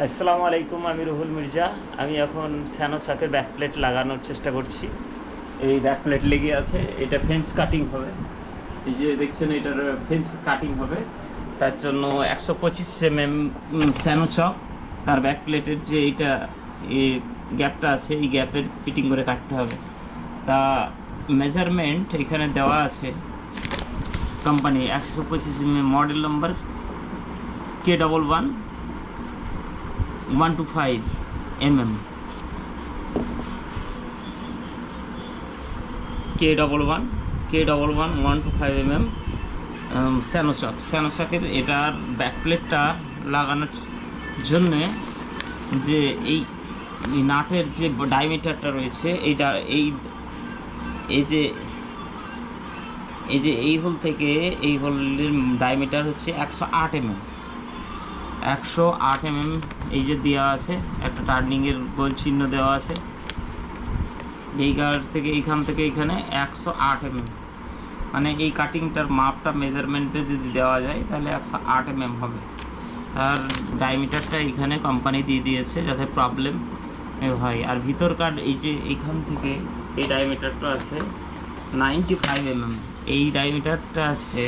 আসসালামু আলাইকুম, আমি রুহুল মির্জা। আমি এখন স্যানো চাকের ব্যাক প্লেট লাগানোর চেষ্টা করছি। এই ব্যাক প্লেট লেগে আছে, এটা ফেন্স কাটিং হবে। এই যে দেখছেন, এটার ফেন্স কাটিং হবে। তার জন্য 125 mm স্যানো চক, তার ব্যাক প্লেটের যে এইটা এই গ্যাপটা আছে, এই গ্যাপের ফিটিং করে কাটতে হবে। তা মেজারমেন্ট এখানে দেওয়া আছে, company 125 mm, model number K11 125 mm, K11 125 mm স্যানোশকের এটার ব্যাক প্লেটটা লাগানোর জন্যে যে এই নাটের যে ডায়ামিটারটা রয়েছে, এইটা এই যে এই হোল থেকে এই হোলের ডায়ামিটার হচ্ছে 108 mm। 108 mm এই যে দেওয়া আছে, একটা টার্নিংয়ের গোল চিহ্ন দেওয়া আছে। এই কার থেকে এইখান থেকে এখানে 108 mm, মানে এই কাটিংটার মাপটা মেজারমেন্টে যদি দেওয়া যায় তাহলে 108 mm হবে। আর ডায়ামিটারটা এখানে কোম্পানি দিয়ে দিয়েছে যাতে প্রবলেম হয়। আর ভিতরকার এই যে এইখান থেকে এই ডায়ামিটারটা আছে 95 mm। এই ডায়ামিটারটা আছে,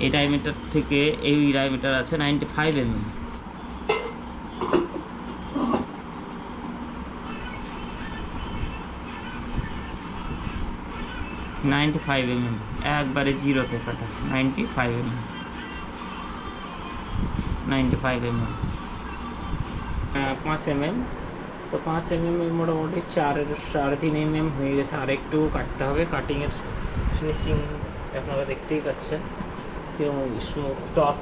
এই ডায়ামিটার থেকে এই ডায়ামিটার আছে 95 mm। একবারে জিরোতে কাটা 95 mm। 5 mm, তো 5 mm মোটামুটি 4.5 mm হয়ে গেছে। আর একটু কাটতে হবে। কাটিংয়ের ফিনিশিং আপনারা দেখতেই পাচ্ছেন, এবং স্মুথ টর্ক,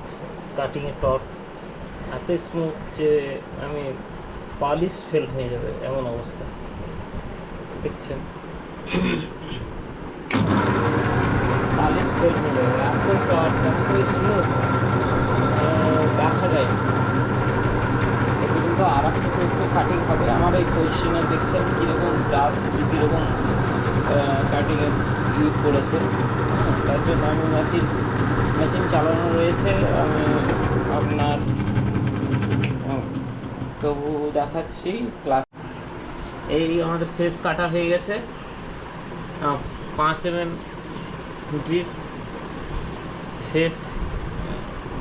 কাটিংয়ের টর্ক এত স্মুথ যে আমি পালিশ ফেল হয়ে যাবে এমন অবস্থা। দেখছেন, পালিশ ফেল হয়ে যাবে, এত টর্ক, এত স্মুথ, দেখা যায়। এগুলো কিন্তু আর একটু কাটিং হবে। আমার এই পজিশনে দেখছেন কীরকম ডাস্ট, কীরকম কাটিংয়ের ইউজ করেছে। তার জন্য আমি মেশিন চালানো রয়েছে। আমি আপনার তবু দেখাচ্ছি ক্লাস। এই আমাদের ফেস কাটা হয়ে গেছে, 5 mm ডিপ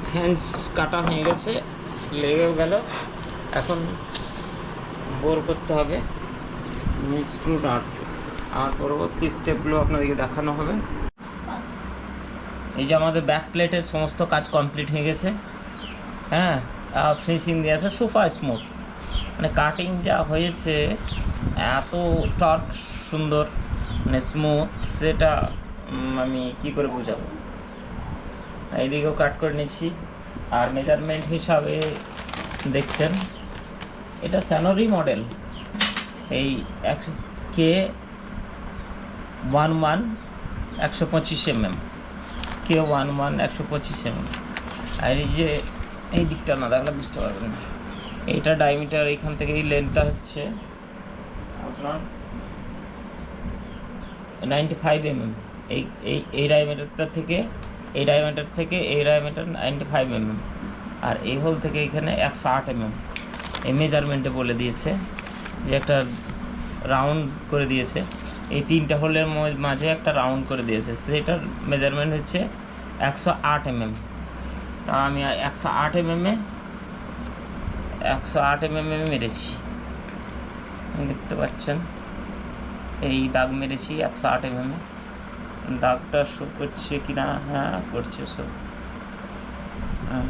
ফেন্স কাটা হয়ে গেছে, লেগেও গেল। এখন বোর করতে হবে স্ক্রু নাট। আর পরবর্তী স্টেপগুলো আপনাদেরকে দেখানো হবে। এই যে আমাদের ব্যাক প্লেটের সমস্ত কাজ কমপ্লিট হয়ে গেছে। হ্যাঁ, ফিনিশিং দিয়ে আছে সুপার স্মুথ, মানে কাটিং যা হয়েছে এত টর্ক সুন্দর, মানে স্মুথ, সেটা আমি কি করে বোঝাবো। এইদিকেও কাট করে নিচ্ছি। আর মেজারমেন্ট হিসাবে দেখছেন, এটা স্যানোরি মডেল, এই K11 125 mm, K11 125 mm। আর এই যে এই দিকটা না দেখলে বুঝতে পারবেন না, এইটা ডায়ামিটার, এইখান থেকে এই লেন্থটা হচ্ছে আপনার 95 mm। এই এই এই ডায়ামিটারটা থেকে এই ডায়ামিটার থেকে এই ডায়ামিটার 95 mm। আর এই হোল থেকে এখানে 108 mm। এই মেজারমেন্টে বলে দিয়েছে যে একটা রাউন্ড করে দিয়েছে, এই তিনটা হোলের মাঝে একটা রাউন্ড করে দিয়েছে, সেটার মেজারমেন্ট হচ্ছে 108 mm। তা আমি 108 mm মেরেছি, দেখতে পাচ্ছেন এই দাগ মেরেছি 108 mm। দাগটা শো করছে কি না? হ্যাঁ, করছে শো। হ্যাঁ,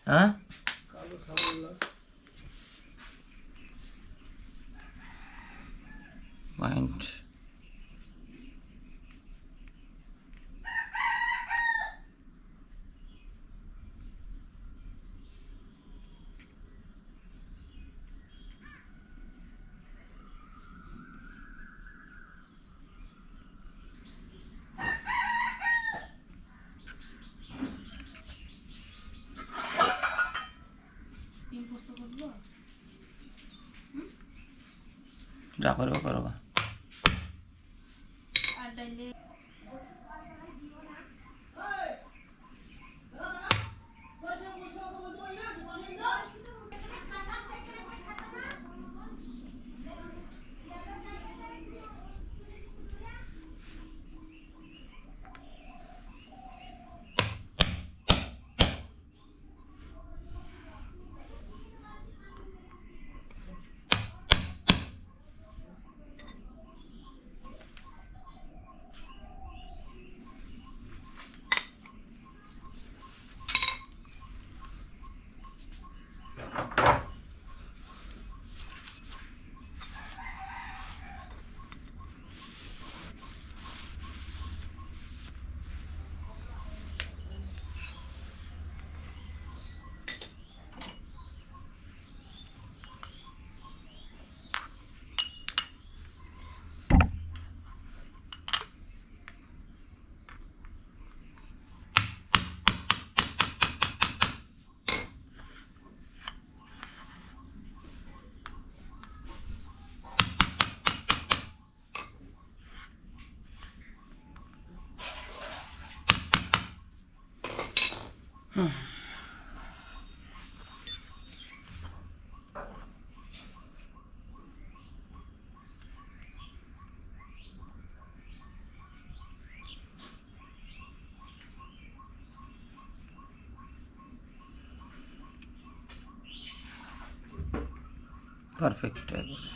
হ্যাঁ পয়েন্ট যা করবো করবো। পারফেক্ট একবারে।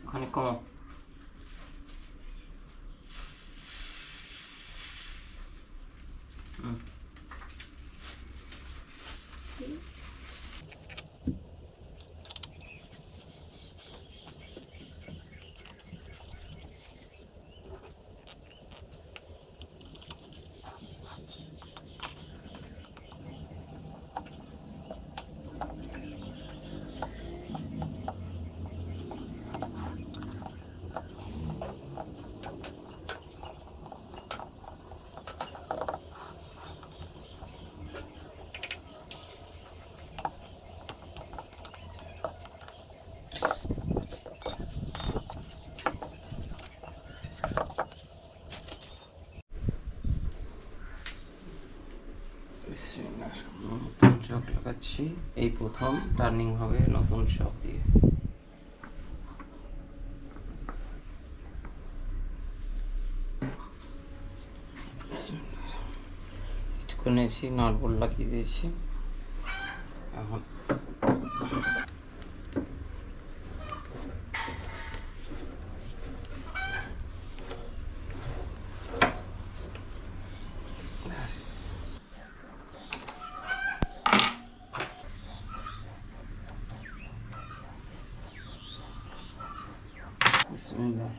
ওখানে কম নতুন চক লাগাচ্ছি। এই প্রথম টার্নিং হবে নতুন চক দিয়ে। নিয়েছি, নটবোল্ট লাগিয়ে দিয়েছি। এখন বিসমিল্লাহ।